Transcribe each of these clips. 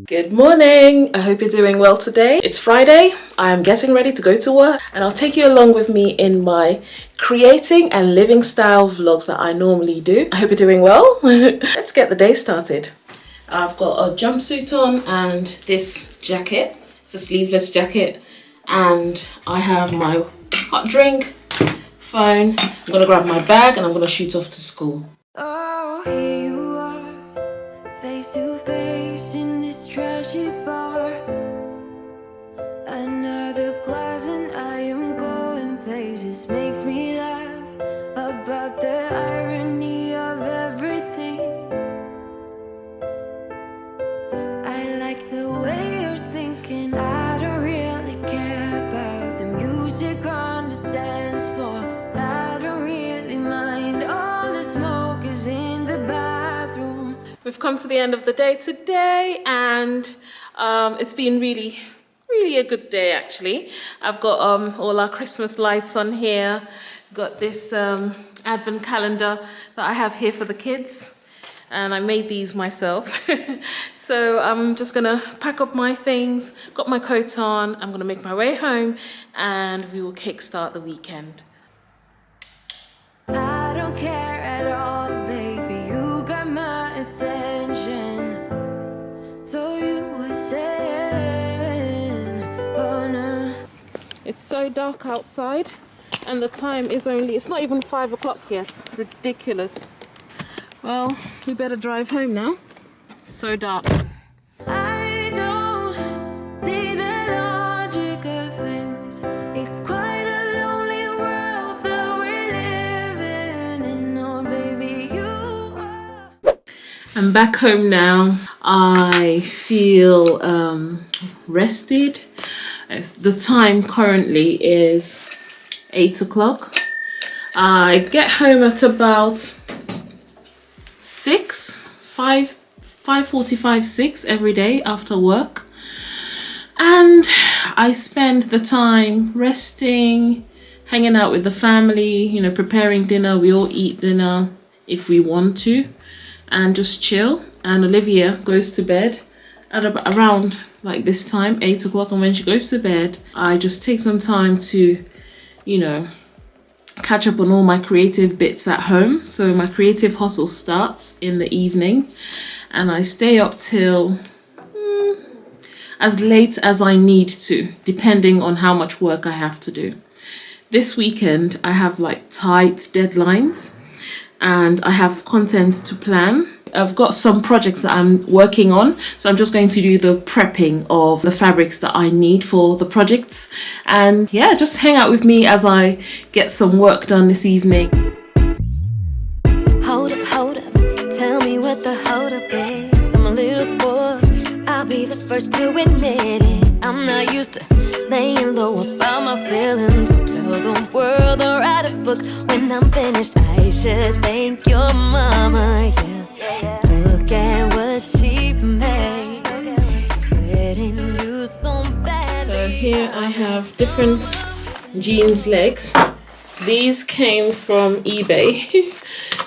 Good morning, I hope you're doing well today. It's Friday, I am getting ready to go to work and I'll take you along with me in my creating and living style vlogs that I normally do. I hope you're doing well. Let's get the day started. I've got a jumpsuit on and this jacket. It's a sleeveless jacket and I have my hot drink, phone. I'm gonna grab my bag and I'm gonna shoot off to school. Oh, here you are, face to face in this trashy bar. Another glass and I am going places. Makes me laugh about the irony of everything. I like the way you're thinking. I don't really care about the music on the dance floor. I don't really mind. All the smoke is in the bathroom. We've come to the end of the day today and it's been really a good day actually. I've got all our Christmas lights on here. Got this advent calendar that I have here for the kids and I made these myself. So I'm just gonna pack up my things, got my coat on, I'm gonna make my way home and we will kickstart the weekend. I don't care at all, baby, you got my attention. So you were saying, oh no. It's so dark outside and the time is it's not even 5 o'clock yet. Ridiculous. Well, we better drive home now. It's so dark. I don't see the logic of things. It's quite a lonely world that we're living in. Oh, baby, you are. I'm back home now. I feel rested. The time currently is 8 o'clock. I get home at about 5:45, 6 every day after work. And I spend the time resting, hanging out with the family, you know, preparing dinner. We all eat dinner if we want to and just chill. And Olivia goes to bed at around like this time, 8 o'clock. And when she goes to bed, I just take some time to, you know, catch up on all my creative bits at home. So my creative hustle starts in the evening and I stay up till as late as I need to, depending on how much work I have to do. This weekend I have like tight deadlines and I have content to plan. I've got some projects that I'm working on, so I'm just going to do the prepping of the fabrics that I need for the projects. And yeah, just hang out with me as I get some work done this evening. Hold up, tell me what the hold up is. I'm a little spoiled, I'll be the first to admit it. I'm not used to laying low about my feelings. Tell the world or write a book when I'm finished. I should thank your mama, yeah. Look at what she made, sweating you so bad. So here I have different jeans legs. These came from eBay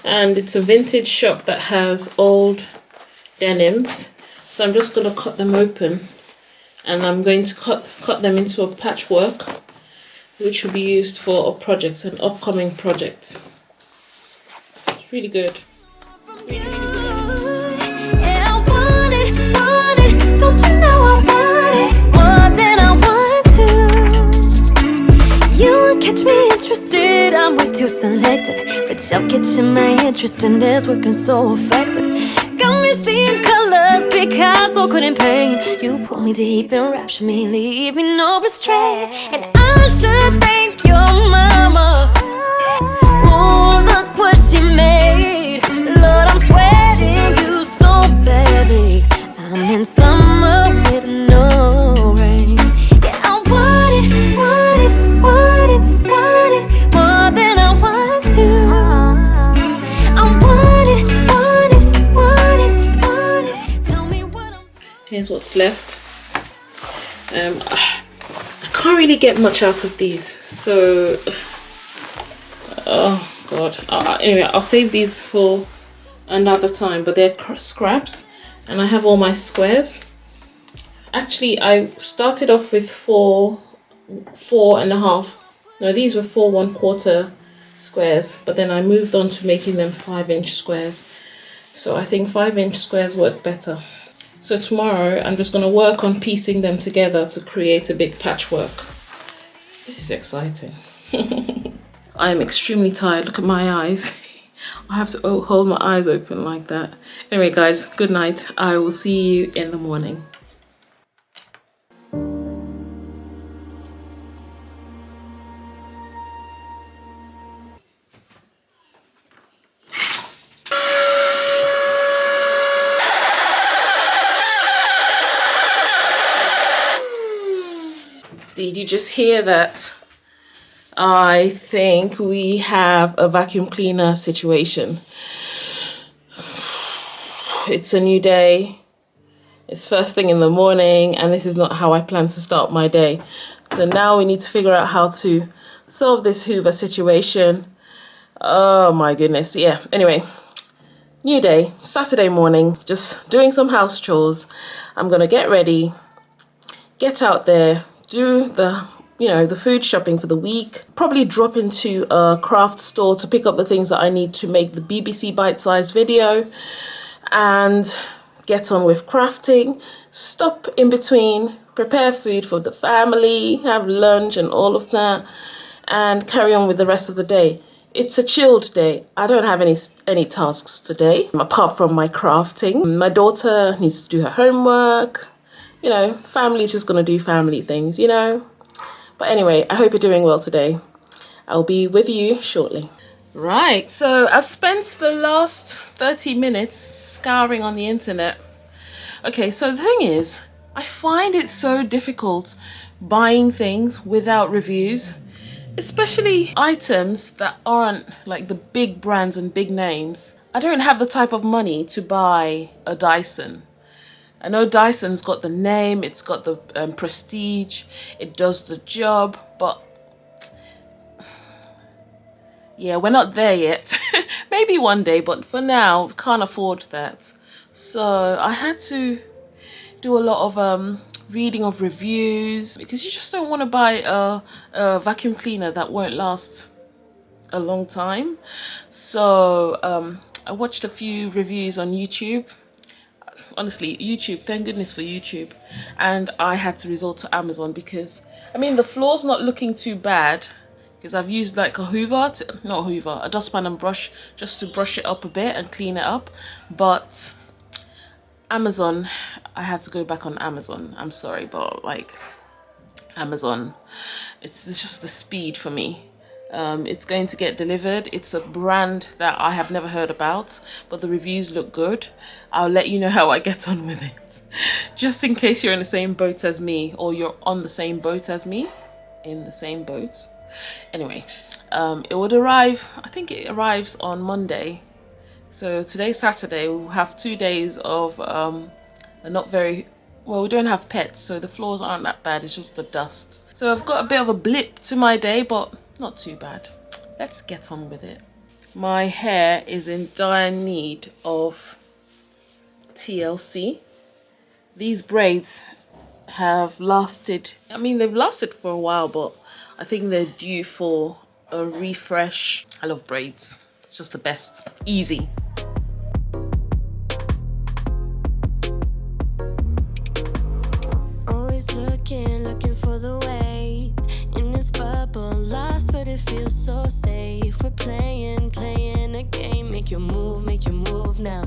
and it's a vintage shop that has old denims. So I'm just going to cut them open and I'm going to cut them into a patchwork, which will be used for a project, an upcoming project. It's really good. Catch me interested, I'm way too selective, but y'all catching my interest in this, working so effective. Got me seeing colors Picasso couldn't paint. You pull me deep and rapture me, leave me no restraint. And I should thank your mama. Oh, look what she made. Lord, I'm sweating you so badly. I'm in summer with no rain. Yeah, I want it more than I want to. I want it. Tell me what I'm. Here's what's left. I can't really get much out of these, so oh god. Anyway, I'll save these for another time, but they're scraps and I have all my squares. Actually, I started off with 4.5. No, these were 4 1/4 squares, but then I moved on to making them 5-inch squares. So I think 5-inch squares work better. So tomorrow I'm just going to work on piecing them together to create a big patchwork. This is exciting. I am extremely tired. Look at my eyes. I have to hold my eyes open like that. Anyway, guys, good night. I will see you in the morning. Did you just hear that? I think we have a vacuum cleaner situation. It's a new day. It's first thing in the morning, and this is not how I plan to start my day. So now we need to figure out how to solve this Hoover situation. Oh my goodness. Yeah, anyway, new day, Saturday morning, just doing some house chores. I'm gonna get ready, get out there, do the food shopping for the week, probably drop into a craft store to pick up the things that I need to make the BBC bite-sized video, and get on with crafting, stop in between, prepare food for the family, have lunch and all of that, and carry on with the rest of the day. It's a chilled day. I don't have any tasks today, apart from my crafting. My daughter needs to do her homework. You know, family's just gonna do family things, you know. But anyway, I hope you're doing well today. I'll be with you shortly. Right, so I've spent the last 30 minutes scouring on the internet. Okay, so the thing is, I find it so difficult buying things without reviews, especially items that aren't like the big brands and big names. I don't have the type of money to buy a Dyson. I know Dyson's got the name, it's got the prestige, it does the job, but yeah, we're not there yet. Maybe one day, but for now, can't afford that. So I had to do a lot of reading of reviews, because you just don't want to buy a vacuum cleaner that won't last a long time. So I watched a few reviews on YouTube. Honestly, YouTube, thank goodness for YouTube. And I had to resort to Amazon because, I mean, the floor's not looking too bad, because I've used like a dustpan and brush just to brush it up a bit and clean it up. But Amazon, I had to go back on Amazon. I'm sorry, but like Amazon, it's just the speed for me. It's going to get delivered. It's a brand that I have never heard about, but the reviews look good. I'll let you know how I get on with it. Just in case you're in the same boat as me, or you're on the same boat as me, in the same boat. Anyway, it would arrive, I think it arrives on Monday. So today's Saturday, we'll have 2 days of not very, well, we don't have pets, so the floors aren't that bad, it's just the dust. So I've got a bit of a blip to my day, but not too bad. Let's get on with it. My hair is in dire need of TLC. These braids have lasted, I mean, they've lasted for a while, but I think they're due for a refresh. I love braids. It's just the best. Easy. Always looking for the way in this bubble, lost, but it feels so safe. We're playing a game. Make your move now,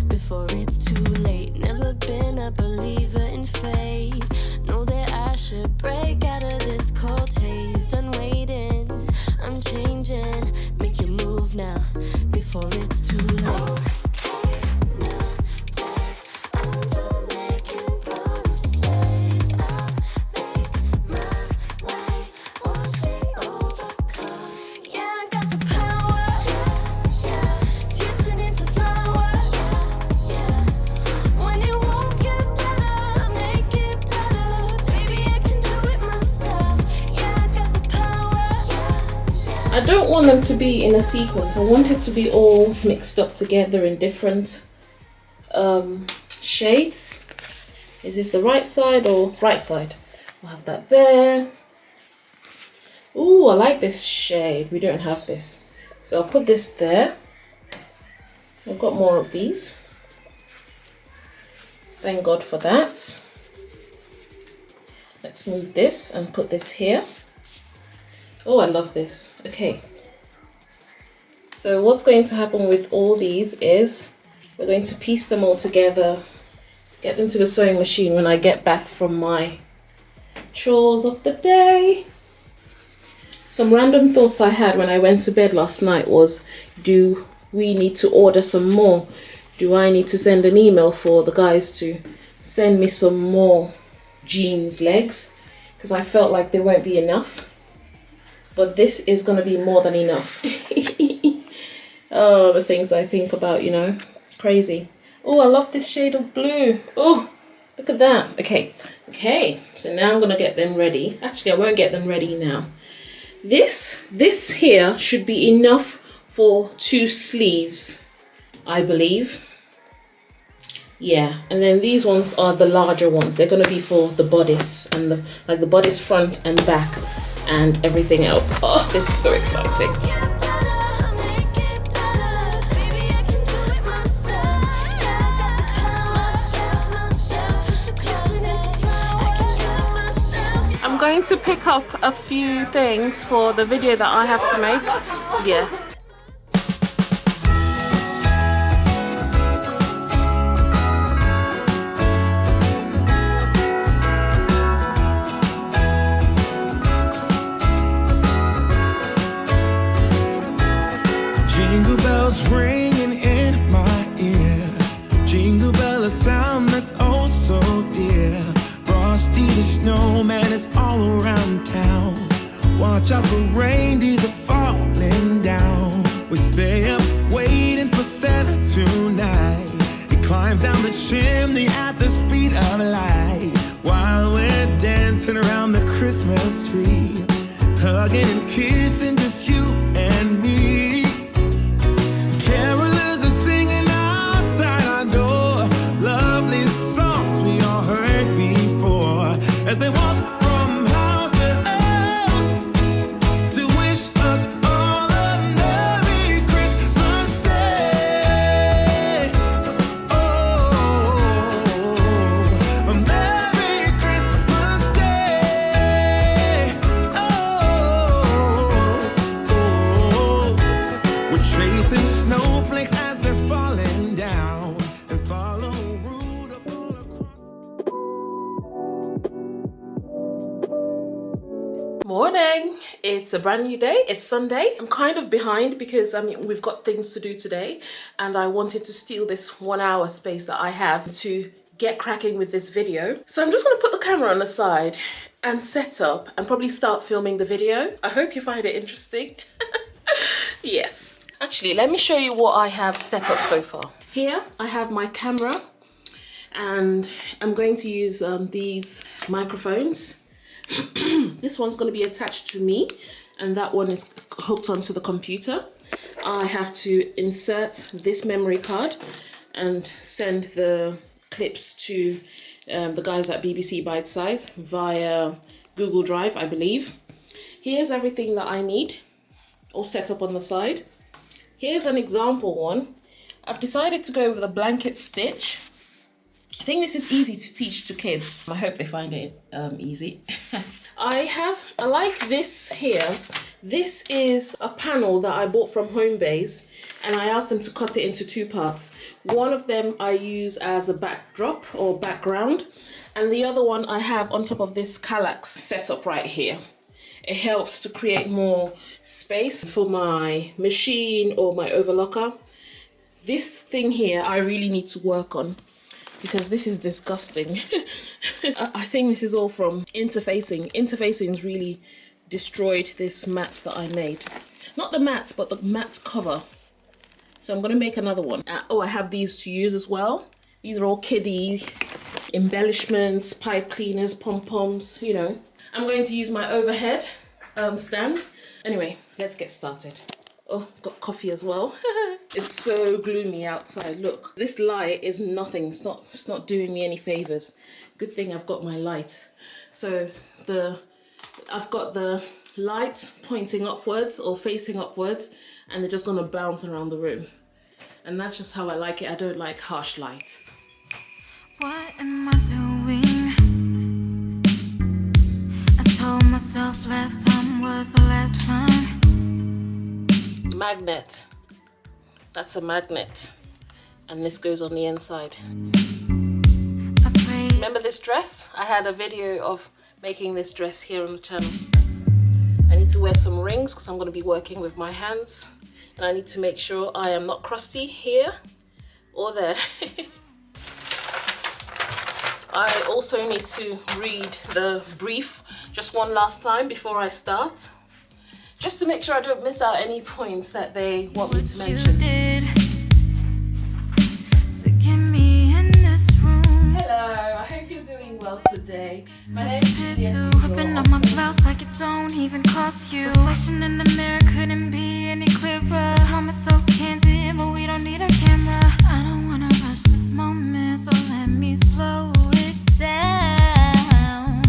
before it's too late. Never been a believer in fate. Know that I should break out of this cold haze. Done waiting, I'm changing. Make your move now, before it's too late. I don't want them to be in a sequence. I want it to be all mixed up together in different shades. Is this the right side or right side? I'll have that there. Ooh, I like this shade. We don't have this. So I'll put this there. I've got more of these. Thank God for that. Let's move this and put this here. Oh, I love this. Okay. So what's going to happen with all these is we're going to piece them all together, get them to the sewing machine when I get back from my chores of the day. Some random thoughts I had when I went to bed last night was, do we need to order some more? Do I need to send an email for the guys to send me some more jeans legs? Because I felt like there won't be enough. But this is going to be more than enough. Oh, the things I think about, you know, crazy. Oh, I love this shade of blue. Oh, look at that. Okay, so now I'm going to get them ready. Actually, I won't get them ready now. This here should be enough for 2 sleeves, I believe. Yeah, and then these ones are the larger ones. They're going to be for the bodice and the bodice front and back and everything else. Oh, this is so exciting. I'm going to pick up a few things for the video that I have to make. Yeah. Jingle bells ringing in my ear. Jingle bell, a sound that's oh so dear. Frosty the snowman is all around town. Watch out for reindeers are falling down. We stay up waiting for Santa tonight. He climbs down the chimney at the speed of light, while we're dancing around the Christmas tree, hugging and kissing just you and me. Carolers are singing outside our door, lovely songs we all heard before, as they walk from house to house to wish us all a Merry Christmas Day. Oh, a Merry Christmas Day. Oh, we're chasing snowflakes as they're falling down, and follow Rudolph all across. Morning, it's a brand new day. It's Sunday. I'm kind of behind because we've got things to do today, and I wanted to steal this 1 hour space that I have to get cracking with this video. So I'm just going to put the camera on the side and set up and probably start filming the video. I hope you find it interesting. Yes. Actually, let me show you what I have set up so far. Here I have my camera, and I'm going to use these microphones. This one's going to be attached to me, and that one is hooked onto the computer. I have to insert this memory card and send the clips to the guys at BBC Bite Size via Google Drive, I believe. Here's everything that I need all set up on the side. Here's an example one. I've decided to go with a blanket stitch. I think this is easy to teach to kids. I hope they find it easy. I like this here. This is a panel that I bought from Homebase, and I asked them to cut it into 2 parts. One of them I use as a backdrop or background, and the other one I have on top of this Kallax setup right here. It helps to create more space for my machine or my overlocker. This thing here I really need to work on, because this is disgusting. I think this is all from interfacing. Interfacing's really destroyed this mat that I made. Not the mat, but the mat cover. So I'm gonna make another one. Oh, I have these to use as well. These are all kiddie embellishments, pipe cleaners, pom-poms, you know. I'm going to use my overhead stand. Anyway, let's get started. Oh, got coffee as well. It's so gloomy outside. Look, this light is nothing. It's not doing me any favors. Good thing I've got my light. So I've got the lights pointing upwards or facing upwards, and they're just gonna bounce around the room. And that's just how I like it. I don't like harsh light. What am I doing? I told myself last time was the last time. Magnet. That's a magnet. And this goes on the inside. Remember this dress? I had a video of making this dress here on the channel. I need to wear some rings because I'm going to be working with my hands. And I need to make sure I am not crusty here or there. I also need to read the brief just one last time before I start. Just to make sure I don't miss out any points that they want me to mention. Hello, I hope you're doing well today. My name is Juliet. Ripping up my blouse like it don't even cost you. Reflection in the mirror couldn't be any clearer. This moment's so candid, but we don't need a camera. I don't wanna rush this moment, so let me slow it down.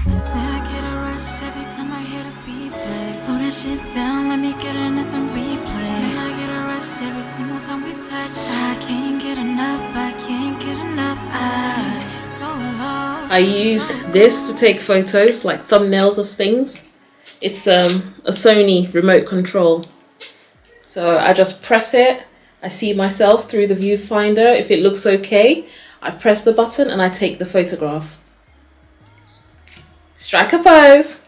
I swear I get a rush every time I hear the beat play. Slow that shit down, let me get an instant replay. Man, I get a rush every single time we touch. I can't get enough, I can't get enough. I'm so lost. I use this to take photos, like thumbnails of things. It's a Sony remote control. So I just press it. I see myself through the viewfinder. If it looks okay, I press the button and I take the photograph. Strike a pose.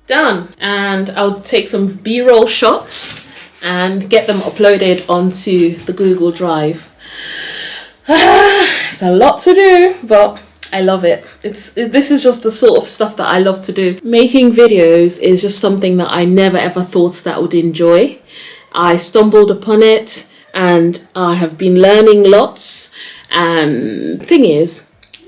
Done. And I'll take some B-roll shots and get them uploaded onto the Google Drive. It's a lot to do, but I love it. This is just the sort of stuff that I love to do. Making videos is just something that I never ever thought that I would enjoy. I stumbled upon it and I have been learning lots. And the thing is,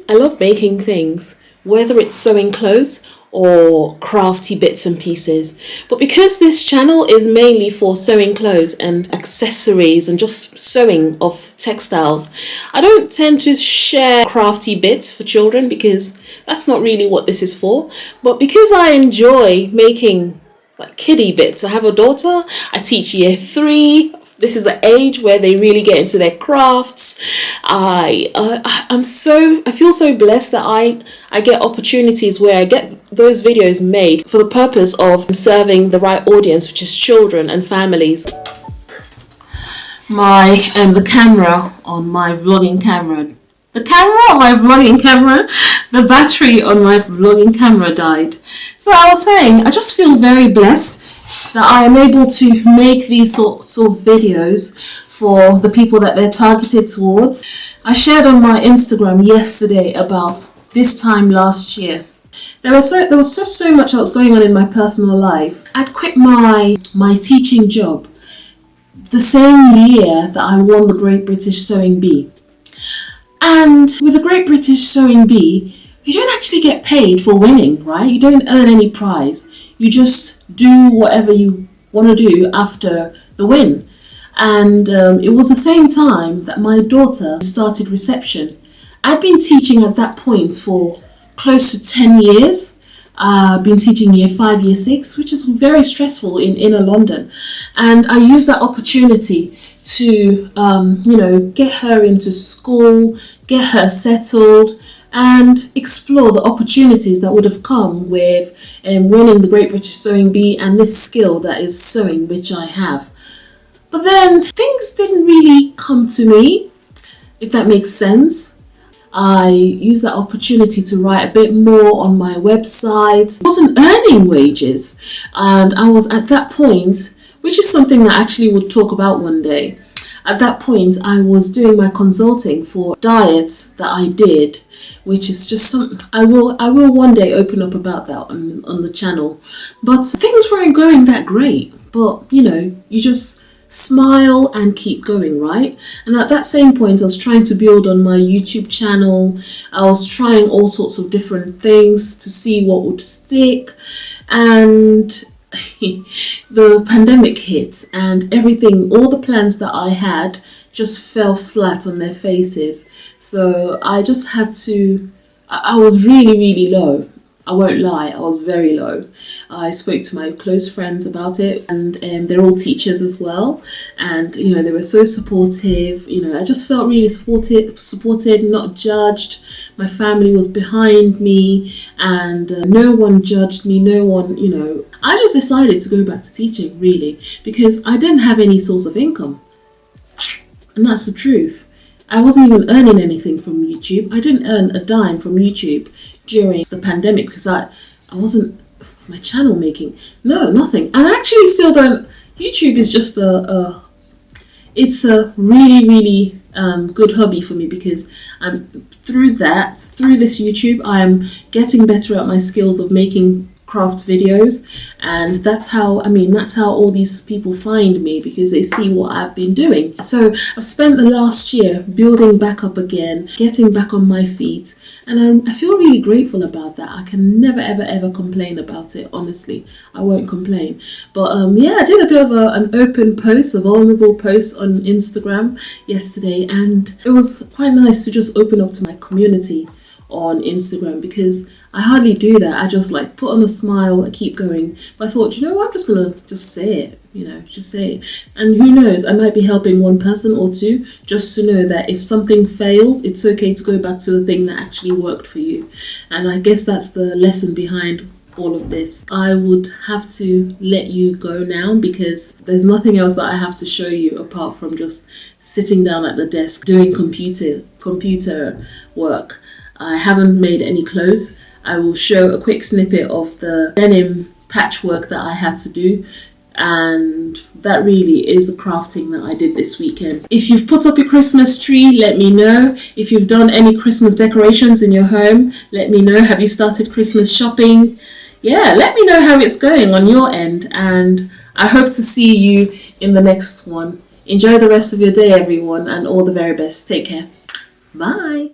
I love making things, whether it's sewing clothes or crafty bits and pieces. But because this channel is mainly for sewing clothes and accessories and just sewing of textiles, I don't tend to share crafty bits for children because that's not really what this is for. But because I enjoy making like kiddie bits, I have a daughter, I teach year 3. This is the age where they really get into their crafts. I feel so blessed that I get opportunities where I get those videos made for the purpose of serving the right audience, which is children and families. The camera on my vlogging camera. The battery on my vlogging camera died. So I was saying, I just feel very blessed that I am able to make these sorts of videos for the people that they're targeted towards. I shared on my Instagram yesterday about this time last year. There was just so much that was going on in my personal life. I'd quit my teaching job the same year that I won the Great British Sewing Bee. And with the Great British Sewing Bee, you don't actually get paid for winning, right? You don't earn any prize. You just do whatever you want to do after the win. And it was the same time that my daughter started reception. I'd been teaching at that point for close to 10 years. I've been teaching year 5, year 6, which is very stressful in inner London. And I used that opportunity to, get her into school, get her settled, and explore the opportunities that would have come with winning the Great British Sewing Bee and this skill that is sewing, which I have. But then things didn't really come to me, if that makes sense. I used that opportunity to write a bit more on my website. I wasn't earning wages, and I was at that point, which is something that I actually would talk about one day. At that point, I was doing my consulting for diets that I did, which is just something I will one day open up about that on the channel. But things weren't going that great. But you just smile and keep going, right? And at that same point, I was trying to build on my YouTube channel. I was trying all sorts of different things to see what would stick. and the pandemic hit, and everything, all the plans that I had just fell flat on their faces. So I just had to, I was really, really low. I won't lie, I was very low. I spoke to my close friends about it, and they're all teachers as well. And, you know, they were so supportive. You know, I just felt really supported, not judged. My family was behind me, and no one judged me. No one, you know. I just decided to go back to teaching, really, because I didn't have any source of income. And that's the truth. I wasn't even earning anything from YouTube. I didn't earn a dime from YouTube during the pandemic because I wasn't, was my channel making? No, nothing. And I actually still don't. YouTube is just it's a really, really good hobby for me, because through this YouTube, I'm getting better at my skills of making craft videos, and that's how all these people find me, because they see what I've been doing. So I've spent the last year building back up again, getting back on my feet, and I feel really grateful about that. I can never ever complain about it. Honestly, I won't complain. But yeah, I did a bit of an open post, a vulnerable post on Instagram yesterday, and it was quite nice to just open up to my community on Instagram, because I hardly do that. I just like put on a smile and keep going. But I thought, you know what, I'm just gonna say it, just say it. And who knows, I might be helping one person or two, just to know that if something fails, it's okay to go back to the thing that actually worked for you. And I guess that's the lesson behind all of this. I would have to let you go now, because there's nothing else that I have to show you apart from just sitting down at the desk doing computer work. I haven't made any clothes. I will show a quick snippet of the denim patchwork that I had to do, and that really is the crafting that I did this weekend. If you've put up your Christmas tree, let me know. If you've done any Christmas decorations in your home, let me know. Have you started Christmas shopping? Yeah, let me know how it's going on your end, and I hope to see you in the next one. Enjoy the rest of your day, everyone, and all the very best. Take care. Bye.